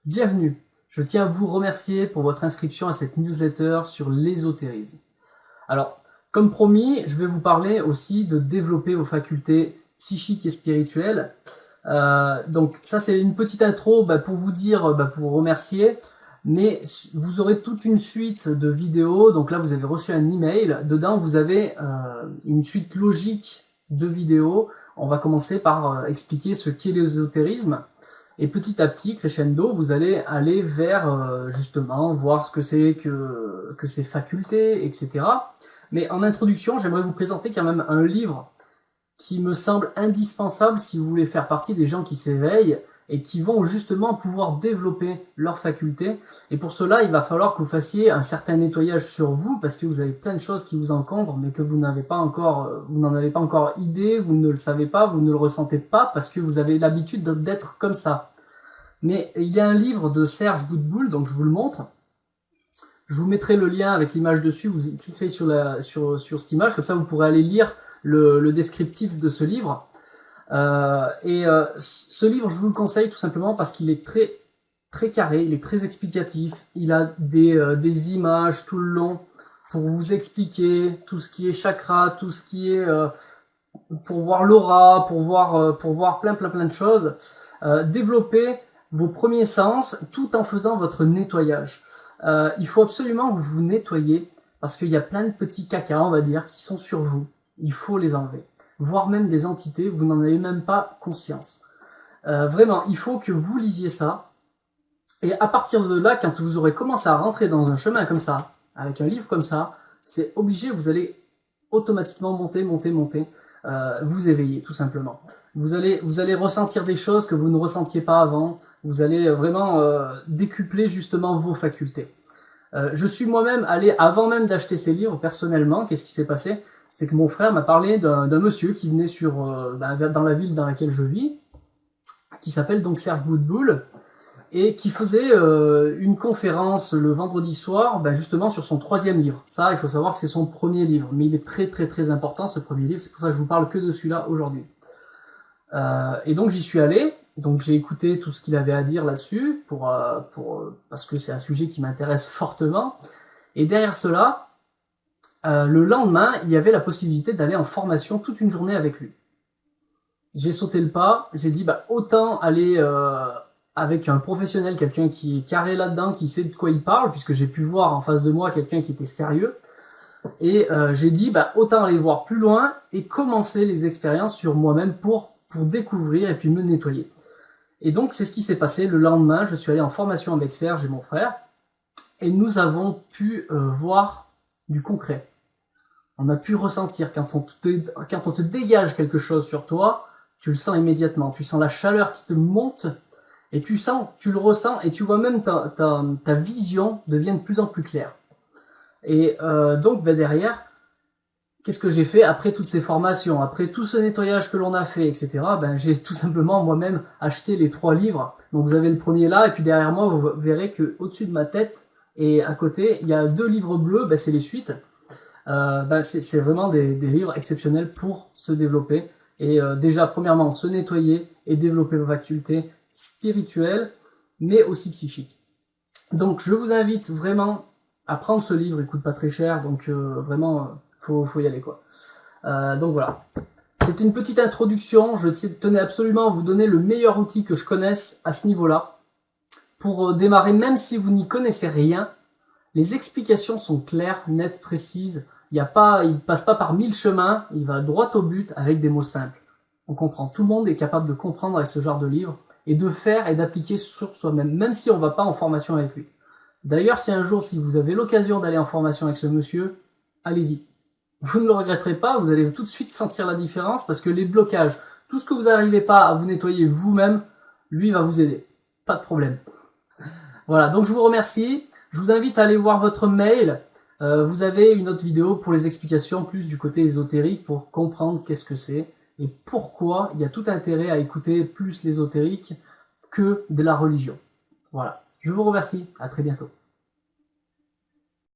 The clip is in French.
Bienvenue. Je tiens à vous remercier pour votre inscription à cette newsletter sur l'ésotérisme. Alors, comme promis, je vais vous parler aussi de développer vos facultés psychiques et spirituelles. Donc ça, c'est une petite intro pour vous dire, pour vous remercier. Mais vous aurez toute une suite de vidéos. Donc là, vous avez reçu un email. Dedans, vous avez une suite logique de vidéos. On va commencer par expliquer ce qu'est l'ésotérisme. Et petit à petit, crescendo, vous allez aller vers justement voir ce que c'est que ces facultés, etc. Mais en introduction, j'aimerais vous présenter quand même un livre qui me semble indispensable si vous voulez faire partie des gens qui s'éveillent et qui vont justement pouvoir développer leurs facultés. Et pour cela, il va falloir que vous fassiez un certain nettoyage sur vous, parce que vous avez plein de choses qui vous encombrent, mais que vous n'en avez pas encore idée, vous ne le savez pas, vous ne le ressentez pas, parce que vous avez l'habitude d'être comme ça. Mais il y a un livre de Serge Boudboul, donc je vous le montre. Je vous mettrai le lien avec l'image dessus, vous cliquerez sur cette image, comme ça vous pourrez aller lire le descriptif de ce livre. Ce livre, je vous le conseille tout simplement parce qu'il est très carré, il est très explicatif, il a des images tout le long pour vous expliquer tout ce qui est chakra, tout ce qui est pour voir l'aura, pour voir plein de choses. Développer vos premiers sens tout en faisant votre nettoyage. Il faut absolument que vous vous nettoyiez parce qu'il y a plein de petits cacas, on va dire, qui sont sur vous. Il faut les enlever. Voire même des entités, vous n'en avez même pas conscience. Vraiment, il faut que vous lisiez ça. Et à partir de là, quand vous aurez commencé à rentrer dans un chemin comme ça, avec un livre comme ça, c'est obligé, vous allez automatiquement monter, vous éveiller tout simplement. Vous allez ressentir des choses que vous ne ressentiez pas avant. Vous allez vraiment décupler justement vos facultés. Je suis moi-même allé, avant même d'acheter ces livres, personnellement, qu'est-ce qui s'est passé? C'est que mon frère m'a parlé d'un monsieur qui venait dans la ville dans laquelle je vis, qui s'appelle donc Serge Boudboul, et qui faisait une conférence le vendredi soir, justement sur son 3e livre. Ça, il faut savoir que c'est son premier livre, mais il est très important ce premier livre, c'est pour ça que je vous parle que de celui-là aujourd'hui. Et donc j'y suis allé, donc j'ai écouté tout ce qu'il avait à dire là-dessus, parce que c'est un sujet qui m'intéresse fortement, et derrière cela, le lendemain, il y avait la possibilité d'aller en formation toute une journée avec lui. J'ai sauté le pas, j'ai dit autant aller avec un professionnel, quelqu'un qui est carré là-dedans, qui sait de quoi il parle, puisque j'ai pu voir en face de moi quelqu'un qui était sérieux. Et j'ai dit autant aller voir plus loin et commencer les expériences sur moi-même pour découvrir et puis me nettoyer. Et donc c'est ce qui s'est passé. Le lendemain, je suis allé en formation avec Serge et mon frère, et nous avons pu voir du concret. On a pu ressentir quand on te dégage quelque chose sur toi, tu le sens immédiatement. Tu sens la chaleur qui te monte et tu le ressens et tu vois même ta vision devient de plus en plus claire. Et donc derrière, qu'est-ce que j'ai fait après toutes ces formations, après tout ce nettoyage que l'on a fait, etc. J'ai tout simplement moi-même acheté les 3 livres. Donc vous avez le premier là et puis derrière moi vous verrez que au-dessus de ma tête et à côté il y a 2 livres bleus, c'est les suites. C'est vraiment des livres exceptionnels pour se développer et déjà premièrement se nettoyer et développer vos facultés spirituelles mais aussi psychiques. Donc je vous invite vraiment à prendre ce livre, il coûte pas très cher, donc vraiment faut y aller quoi. Donc voilà, c'était une petite introduction, je tenais absolument à vous donner le meilleur outil que je connaisse à ce niveau-là pour démarrer, même si vous n'y connaissez rien. Les explications sont claires, nettes, précises. Il passe pas par 1000 chemins, il va droit au but avec des mots simples. On comprend. Tout le monde est capable de comprendre avec ce genre de livre et de faire et d'appliquer sur soi-même, même si on va pas en formation avec lui. D'ailleurs, si un jour, si vous avez l'occasion d'aller en formation avec ce monsieur, allez-y. Vous ne le regretterez pas, vous allez tout de suite sentir la différence parce que les blocages, tout ce que vous n'arrivez pas à vous nettoyer vous-même, lui va vous aider. Pas de problème. Voilà, donc je vous remercie. Je vous invite à aller voir votre mail. Vous avez une autre vidéo pour les explications plus du côté ésotérique pour comprendre qu'est-ce que c'est et pourquoi il y a tout intérêt à écouter plus l'ésotérique que de la religion. Voilà, je vous remercie, à très bientôt.